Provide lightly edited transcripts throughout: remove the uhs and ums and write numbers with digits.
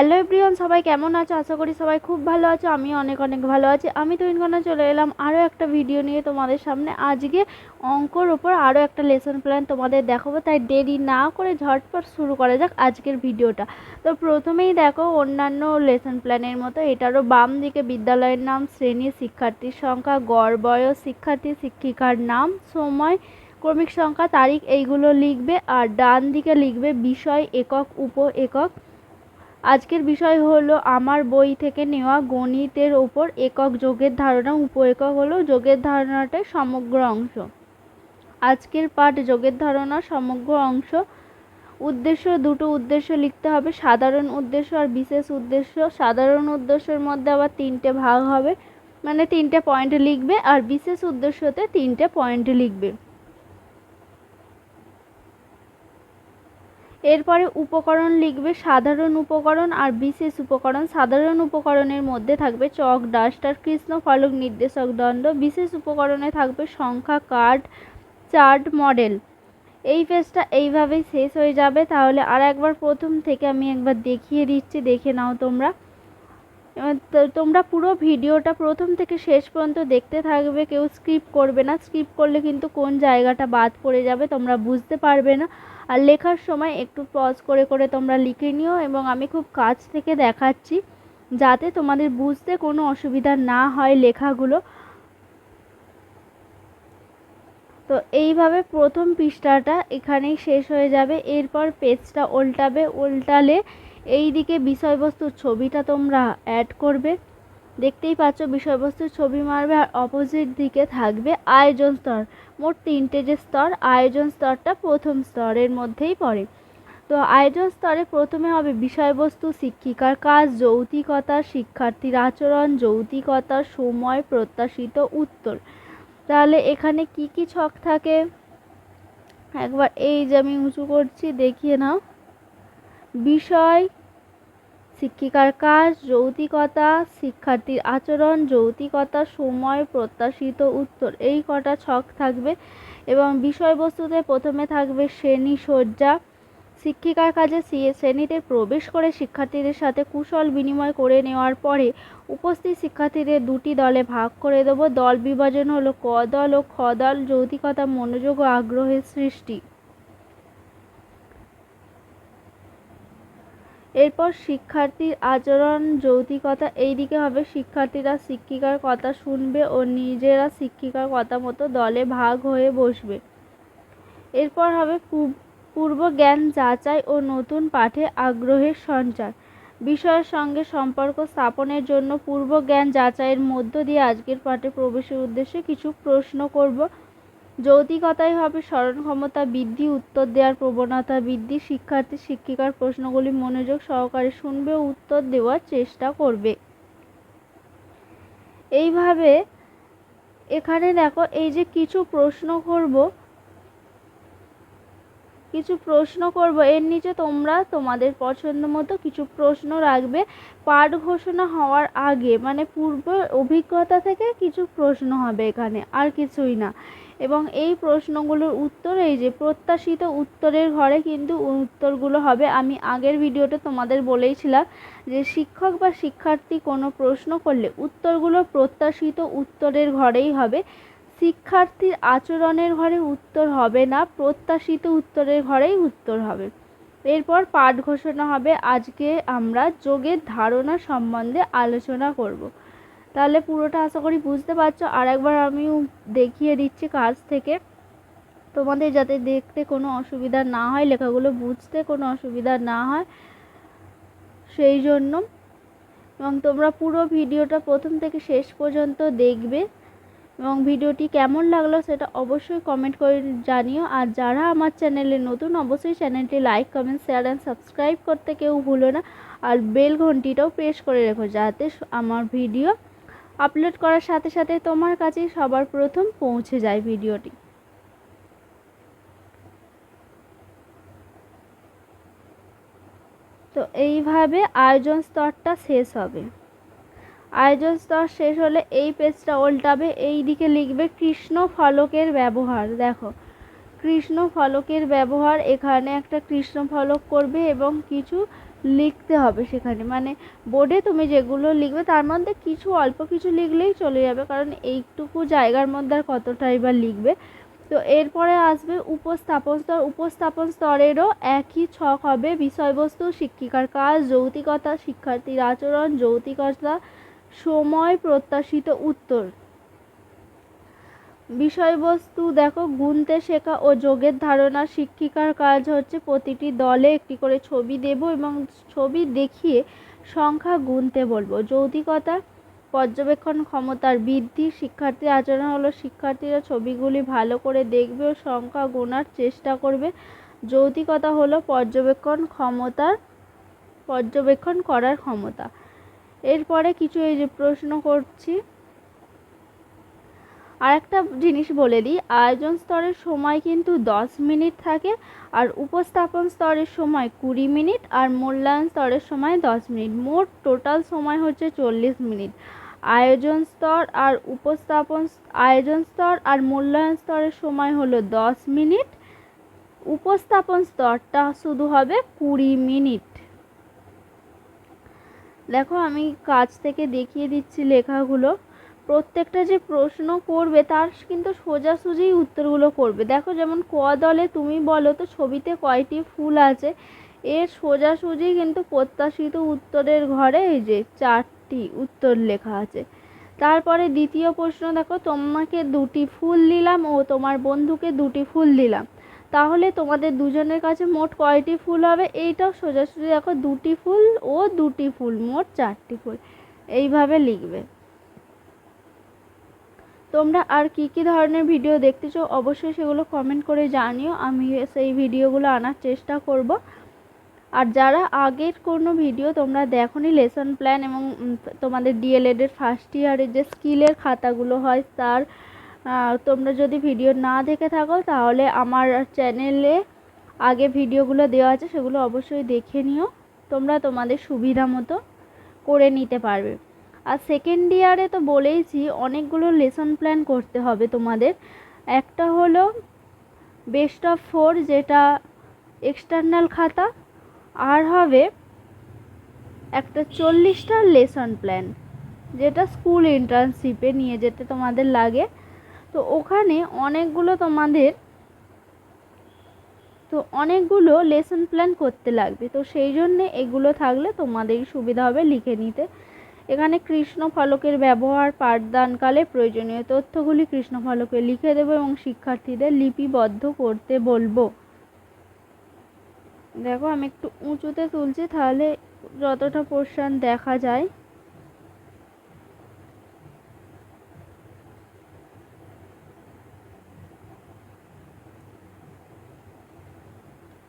Hello everyone, সবাই কেমন আছো? আশা করি সবাই খুব ভালো আছো। আমি অনেক অনেক ভালো আছি। আমি তুহিনকণা চলে এলাম আরও একটা ভিডিও নিয়ে তোমাদের সামনে। আজকে অঙ্কর ওপর আরও একটা লেসন প্ল্যান তোমাদের দেখাবো, তাই দেরি না করে ঝটপট শুরু করা যাক আজকের ভিডিওটা। তো প্রথমেই দেখো, অন্যান্য লেসন প্ল্যানের মতো এটারও বাম দিকে বিদ্যালয়ের নাম, শ্রেণী, শিক্ষার্থীর সংখ্যা, গড় বয়স, শিক্ষার্থী শিক্ষিকার নাম, সময়, ক্রমিক সংখ্যা, তারিখ এইগুলো লিখবে। আর ডান দিকে লিখবে বিষয়, একক, উপ একক। আজকের বিষয় হলো আমার বই থেকে নেওয়া গণিতের ওপর একক যোগের ধারণা। উপ একক হলো যোগের ধারণাটাই সমগ্র অংশ। আজকের পাঠ যোগের ধারণা সমগ্র অংশ। উদ্দেশ্য, দুটো উদ্দেশ্য লিখতে হবে, সাধারণ উদ্দেশ্য আর বিশেষ উদ্দেশ্য। সাধারণ উদ্দেশ্যের মধ্যে আবার তিনটে ভাগ হবে, মানে তিনটে পয়েন্ট লিখবে, আর বিশেষ উদ্দেশ্যতে তিনটে পয়েন্ট লিখবে। এরপরে উপকরণ লিখবে, সাধারণ উপকরণ আর বিশেষ উপকরণ। সাধারণ উপকরণের মধ্যে থাকবে চক, ডাস্টার, কৃষ্ণ ফলক, নির্দেশক দণ্ড। বিশেষ উপকরণে থাকবে সংখ্যা, কার্ড, চার্ট, মডেল। এই পেজটা এইভাবেই শেষ হয়ে যাবে। তাহলে আর একবার প্রথম থেকে আমি একবার দেখিয়ে দিচ্ছি, দেখে নাও তোমরা। তোমরা পুরো ভিডিওটা প্রথম থেকে শেষ পর্যন্ত দেখতে থাকবে, কেউ স্কিপ করবে না। স্কিপ করলে কিন্তু কোন জায়গাটা বাদ পড়ে যাবে তোমরা বুঝতে পারবে না। আর লেখার সময় একটু পজ করে করে তোমরা লিখে নিও, এবং আমি খুব কাছ থেকে দেখাচ্ছি যাতে তোমাদের বুঝতে কোনো অসুবিধা না হয় লেখাগুলো। তো এইভাবে প্রথম পৃষ্ঠাটা এখানেই শেষ হয়ে যাবে। এরপর পেজটা উল্টাবে, উল্টালে এই দিকে বিষয়বস্তুর ছবিটা তোমরা অ্যাড করবে। দেখতেই পাচ্ছ বিষয়বস্তুর ছবি মারবে, আর অপোজিট দিকে থাকবে আয়োজন স্তর। মোট তিনটে যে স্তর, আয়োজন স্তরটা প্রথম স্তরের মধ্যেই পড়ে। তো আয়োজন স্তরে প্রথমে হবে বিষয়বস্তু, শিক্ষিকার কাজ, যৌক্তিকতা, শিক্ষার্থীর আচরণ, যৌক্তিকতা, সময়, প্রত্যাশিত উত্তর। তাহলে এখানে কি কি ছক থাকে একবার এই যে আমি উঁচু করছি দেখিয়ে নাও। বিষয়, শিক্ষিকার কাজ, যৌক্তিকতা, শিক্ষার্থীর আচরণ, যৌক্তিকতা, সময়, প্রত্যাশিত উত্তর, এই কটা ছক থাকবে। এবং বিষয়বস্তুতে প্রথমে থাকবে শ্রেণী সজ্জা। শিক্ষিকার কাজে শ্রেণীতে প্রবেশ করে শিক্ষার্থীদের সাথে কুশল বিনিময় করে নেওয়ার পরে উপস্থিত শিক্ষার্থীদের দুটি দলে ভাগ করে দেব। দল বিভাজন হলো ক দল ও খ দল। যৌক্তিকতা, মনোযোগ ও আগ্রহের সৃষ্টি। এরপর শিক্ষার্থীর আচরণ, যৌক্তিকতা, এই দিকে হবে শিক্ষার্থীরা শিক্ষিকার কথা শুনবে ও নিজেরা শিক্ষিকার কথা মতো দলে ভাগ হয়ে বসবে। এরপর হবে পূর্ব জ্ঞান যাচাই ও নতুন পাঠে আগ্রহের সঞ্চার। বিষয়ের সঙ্গে সম্পর্ক স্থাপনের জন্য পূর্ব জ্ঞান যাচাইয়ের মধ্য দিয়ে আজকের পাঠে প্রবেশের উদ্দেশ্যে কিছু প্রশ্ন করব। যৌক্তিকতাই হবে স্মরণ ক্ষমতা বৃদ্ধি, উত্তর দেওয়ার প্রবণতা বৃদ্ধি। শিক্ষার্থী শিক্ষিকার প্রশ্নগুলি মনোযোগ সহকারে শুনবে ও উত্তর দেওয়ার চেষ্টা করবে। এইভাবে এখানে দেখো, এই যে কিছু প্রশ্ন করব, এর নিচে তোমরা তোমাদের পছন্দ মতো কিছু প্রশ্ন রাখবে। পাঠ ঘোষণা হওয়ার আগে, মানে পূর্ব অভিজ্ঞতা থেকে কিছু প্রশ্ন হবে এখানে, আর কিছুই না। এবং এই প্রশ্নগুলোর উত্তর এই যে প্রত্যাশিত উত্তরের ঘরে কিন্তু উত্তরগুলো হবে। আমি আগের ভিডিওতে তোমাদের বলেইছিলাম যে শিক্ষক বা শিক্ষার্থী কোনো প্রশ্ন করলে উত্তরগুলো প্রত্যাশিত উত্তরের ঘরেই হবে। শিক্ষার্থীর আচরণের ঘরে উত্তর হবে না, প্রত্যাশিত উত্তরের ঘরেই উত্তর হবে। এরপর পাঠ ঘোষণা হবে। আজকে আমরা যোগের ধারণা সম্বন্ধে আলোচনা করব। তাহলে পুরোটা আশা করি বুঝতে পারছো। আর একবার আমি দেখিয়ে দিচ্ছি কাছ থেকে, তোমাদের যাতে দেখতে কোনো অসুবিধা না হয়, লেখাগুলো বুঝতে কোনো অসুবিধা না হয় সেই জন্য। এবং তোমরা পুরো ভিডিওটা প্রথম থেকে শেষ পর্যন্ত দেখবে, এবং ভিডিওটি কেমন লাগলো সেটা অবশ্যই কমেন্ট করে জানিও। আর যারা আমার চ্যানেলে নতুন, অবশ্যই চ্যানেলটি like, comment, share and subscribe করতে কেউ ভুলো না। আর বেল ঘন্টিটাও প্রেস করে রেখো, যাতে আমার ভিডিও আপলোড করার সাথে সাথে তোমার কাছে সবার প্রথম পৌঁছে যায় ভিডিওটি। তো এইভাবে আয়োজন স্তরটা শেষ হবে। আয়োজন স্তর শেষ হলে এই পেজটা উল্টাবে, এই দিকে লিখবে কৃষ্ণ ফলকের ব্যবহার। দেখো, কৃষ্ণ ফলকের ব্যবহার, এখানে একটা কৃষ্ণ ফলক করবে এবং কিছু লিখতে হবে সেখানে, মানে বোর্ডে তুমি যেগুলো লিখবে তার মধ্যে কিছু অল্প কিছু লিখলেই চলে যাবে, কারণ এইটুকু জায়গার মধ্যে আর কতটাই বা লিখবে। তো এরপরে আসবে উপস্থাপন স্তর। উপস্থাপন স্তরেরও একই ছক হবে। বিষয়বস্তু, শিক্ষিকার কাজ, যৌক্তিকতা, শিক্ষার্থীর আচরণ, যৌক্তিকতা, সময়, প্রত্যাশিত উত্তর। বিষয়বস্তু দেখো, গুনতে শেখা ও যোগের ধারণা। শিক্ষিকার কাজ হচ্ছে প্রতিটি দলে একটি করে ছবি দেব এবং ছবি দেখিয়ে সংখ্যা গুনতে বলবো। যৌক্তিকতা, পর্যবেক্ষণ ক্ষমতার বৃদ্ধি। শিক্ষার্থীর আচরণ হলো শিক্ষার্থীরা ছবিগুলি ভালো করে দেখবে ও সংখ্যা গোনার চেষ্টা করবে। যৌক্তিকতা হলো পর্যবেক্ষণ করার ক্ষমতা। এরপরে কিছু এই যে প্রশ্ন করছি। আর একটা জিনিস বলে দিই, আয়োজন স্তরের সময় কিন্তু 10 মিনিট থাকে, আর উপস্থাপন স্তরের সময় 20 মিনিট, আর মূল্যায়ন স্তরের সময় 10 মিনিট। মোট টোটাল সময় হচ্ছে 40 মিনিট। আয়োজন স্তর আর মূল্যায়ন স্তরের সময় হলো 10 মিনিট। উপস্থাপন স্তরটা শুধু হবে 20 মিনিট। দেখো আমি কাছ থেকে দেখিয়ে দিচ্ছি লেখাগুলো। প্রত্যেকটা যে প্রশ্ন করবে তার কিন্তু সোজাসুজি উত্তরগুলো করবে। দেখো যেমন ক দলে তুমি বলো তো ছবিতে কয়টি ফুল আছে, এর সোজাসুজি কিন্তু প্রত্যাশিত উত্তরের ঘরে এই যে 4টি উত্তর লেখা আছে। তারপরে দ্বিতীয় প্রশ্ন, দেখো তোমাকে 2টি ফুল দিলাম ও তোমার বন্ধুকে 2টি ফুল দিলাম, তাহলে তোমাদের দুজনের কাছে মোট কয়টি ফুল হবে, এইটাও সোজাসুজি দেখো 2টি ফুল ও 2টি ফুল, মোট 4টি ফুল, এইভাবে লিখবে। তোমরা আর কি কি ধরনের ভিডিও দেখতে চাও অবশ্যই সেগুলো কমেন্ট করে জানিও, আমি সেই ভিডিওগুলো আনার চেষ্টা করব। আর যারা আগের কোনো ভিডিও তোমরা দেখোনি লেসন প্ল্যান এবং তোমাদের ডিএলএডের ফার্স্ট ইয়ারের যে স্কিলের খাতাগুলো হয় তার তোমরা যদি ভিডিও না দেখে থাকো তাহলে আমার চ্যানেলে আগে ভিডিওগুলো দেওয়া আছে, সেগুলো অবশ্যই দেখে নিও, তোমরা তোমাদের সুবিধা মতো করে নিতে পারবে। আর সেকেন্ড ইয়ারে তো বলেইছি অনেকগুলো লেসন প্ল্যান করতে হবে তোমাদের। একটা হলো বেস্ট অফ 4 যেটা এক্সটার্নাল খাতা, আর হবে একটা 40টা লেসন প্ল্যান যেটা স্কুল ইন্টার্নশিপে নিয়ে যেতে তোমাদের লাগে। তো ওখানে অনেকগুলো লেসন প্ল্যান করতে লাগবে, তো সেই জন্যে এগুলো থাকলে তোমাদেরই সুবিধা হবে লিখে নিতে। এখানে কৃষ্ণ ফলকের ব্যবহার, পাঠদানকালে প্রয়োজনীয় তথ্যগুলি কৃষ্ণ ফলকে লিখে দেবো এবং শিক্ষার্থীদের লিপিবদ্ধ করতে বলবো। দেখো আমি একটু উঁচুতে তুলছি তাহলে যতটা পোর্শন দেখা যায়।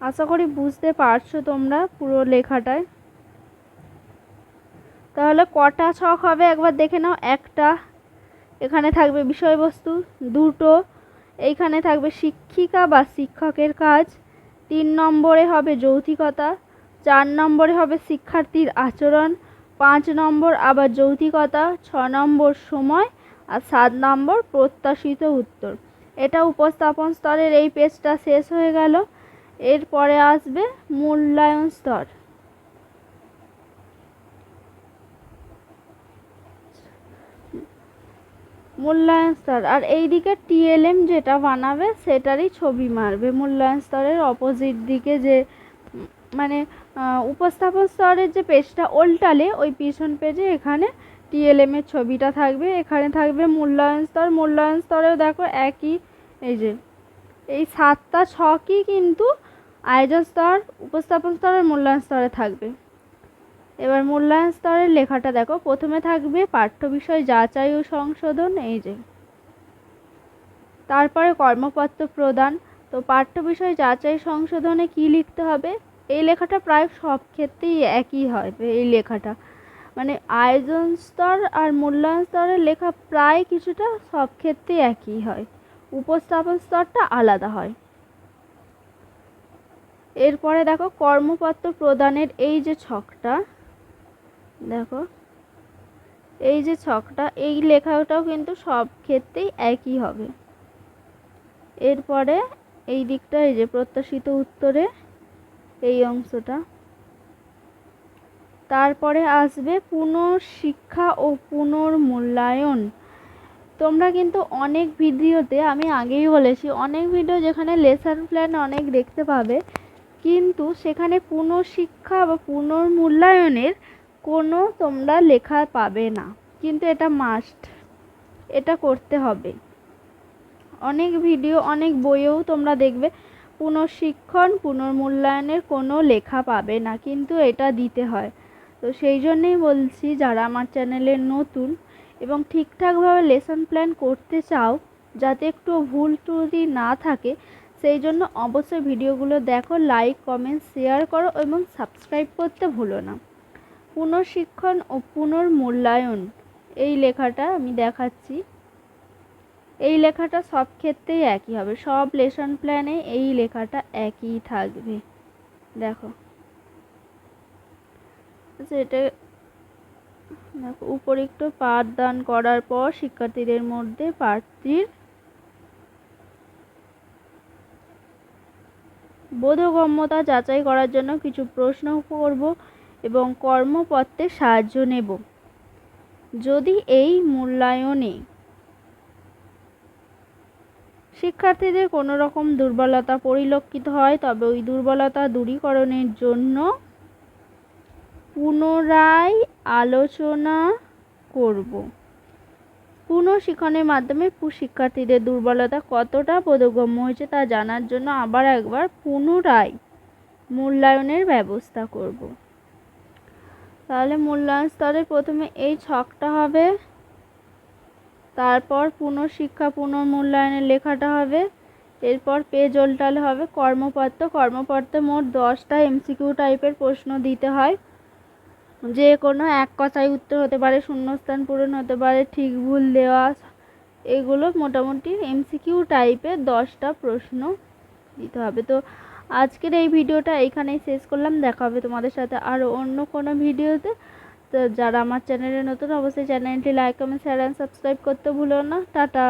আশা করি বুঝতে পারছো তোমরা পুরো লেখাটায়। তাহলে কটা ছক হবে একবার দেখে নাও। একটা, এখানে থাকবে বিষয়বস্তু, 2টো, এইখানে থাকবে শিক্ষিকা বা শিক্ষকের কাজ, 3 নম্বরে হবে যৌক্তিকতা, 4 নম্বরে হবে শিক্ষার্থীর আচরণ, 5 নম্বর আবার যৌক্তিকতা, 6 নম্বর সময়, আর 7 নম্বর প্রত্যাশিত উত্তর। এটা উপস্থাপন স্তরের এই পেজটা শেষ হয়ে গেল। এরপরে আসবে মূল্যায়ন স্তর। মূল্যায়ন স্তর আর এইদিকে টিএলএম যেটা বানাবে সেটারই ছবি মারবে। মূল্যায়ন স্তরের অপোজিট দিকে যে মানে উপস্থাপন স্তরের যে পেজটা উল্টালে ওই পিছন পেজে এখানে টিএলএম এর ছবিটা থাকবে। এখানে থাকবে মূল্যায়ন স্তর। মূল্যায়ন স্তরেও দেখো একই, এই যে এই 7টা ছকই কিন্তু আয়োজন স্তর, উপস্থাপন স্তর আর মূল্যায়ন স্তরে থাকবে। এবার মূল্যায়ন স্তরের লেখাটা দেখো, প্রথমে থাকবে পাঠ্য বিষয় যাচাই ও সংশোধন, এই যে, তারপরে কর্মপত্র প্রদান। তো পাঠ্য বিষয় যাচাই সংশোধনে কি লিখতে হবে, এই লেখাটা প্রায় সব ক্ষেত্রেই একই হয়। এই লেখাটা মানে আয়োজন স্তর আর মূল্যায়ন স্তরের লেখা প্রায় কিছুটা সব ক্ষেত্রেই একই হয়, উপস্থাপন স্তরটা আলাদা হয়। এরপরে দেখো কর্মপত্র প্রদানের এই যে ছকটা, দেখো এই যে ছকটা, এই লেখাটাও কিন্তু সব ক্ষেত্রেই একই হবে। এরপরে এই দিকটা এই যে প্রত্যাশিত উত্তরে এই অংশটা, তারপরে আসবে পুনঃশিক্ষা ও পুনর্মূল্যায়ন। তোমরা কিন্তু অনেক ভিডিওতে, আমি আগেই বলেছি, অনেক ভিডিও যেখানে লেসন প্ল্যান অনেক দেখতে পাবে, কিন্তু সেখানে পুনঃশিক্ষা বা পুনর্মূল্যায়নের কোনো তোমরা লেখা পাবে না। কিন্তু এটা মাস্ট, এটা করতে হবে। অনেক ভিডিও, অনেক বইয়েও তোমরা দেখবে পুনঃশিক্ষণ পুনর্মূল্যায়নের কোনো লেখা পাবে না, কিন্তু এটা দিতে হয়। তো সেই জন্যেই বলছি, যারা আমার চ্যানেলে নতুন এবং ঠিকঠাকভাবে লেসন প্ল্যান করতে চাও, যাতে একটু ভুল ত্রুটি না থাকে, সেই জন্য অবশ্যই ভিডিওগুলো দেখো, লাইক কমেন্ট শেয়ার করো এবং সাবস্ক্রাইব করতে ভুলো না। পুনঃশিক্ষণ ও পুনর্মূল্যায়ন, এই লেখাটা আমি দেখাচ্ছি। এই লেখাটা সব ক্ষেত্রেই একই হবে, সব লেসন প্ল্যানে এই লেখাটা একই থাকবে। দেখো, এটা দেখো, উপরিক্ত পাঠদান করার পর শিক্ষার্থীদের মধ্যে প্রার্থীর বোধগম্যতা যাচাই করার জন্য কিছু প্রশ্ন করব এবং কর্মপত্রে সাহায্য নেব। যদি এই মূল্যায়নে শিক্ষার্থীদের কোনো রকম দুর্বলতা পরিলক্ষিত হয়, তবে ওই দুর্বলতা দূরীকরণের জন্য পুনরায় আলোচনা করব। পুনঃশিক্ষণের মাধ্যমে শিক্ষার্থীদের দুর্বলতা কতটা বোধগম্য হয়েছে তা জানার জন্য আবার একবার পুনরায় মূল্যায়নের ব্যবস্থা করব। তাহলে মূল্যায়ন স্তরে প্রথমে এই ছকটা হবে, তারপর পুনঃশিক্ষা পুনর্মূল্যায়নের লেখাটা হবে, এরপর পেজ উল্টালে হবে কর্মপত্রে মোট 10টা এমসিকিউ টাইপের প্রশ্ন দিতে হয়। যে কোনো এক কথায় উত্তর হতে পারে, শূন্যস্থান পূরণ হতে পারে, ঠিক ভুল দেওয়া, এগুলো মোটামুটি এমসিকিউ টাইপের 10টা প্রশ্ন দিতে হবে। তো আজকের এই ভিডিওটা এখানেই শেষ করলাম। দেখা হবে তোমাদের সাথে আরও অন্য কোনো ভিডিওতে। তো যারা আমার চ্যানেলে নতুন, অবশ্যই চ্যানেলটি like comment share and subscribe করতে ভুলো না। টাটা।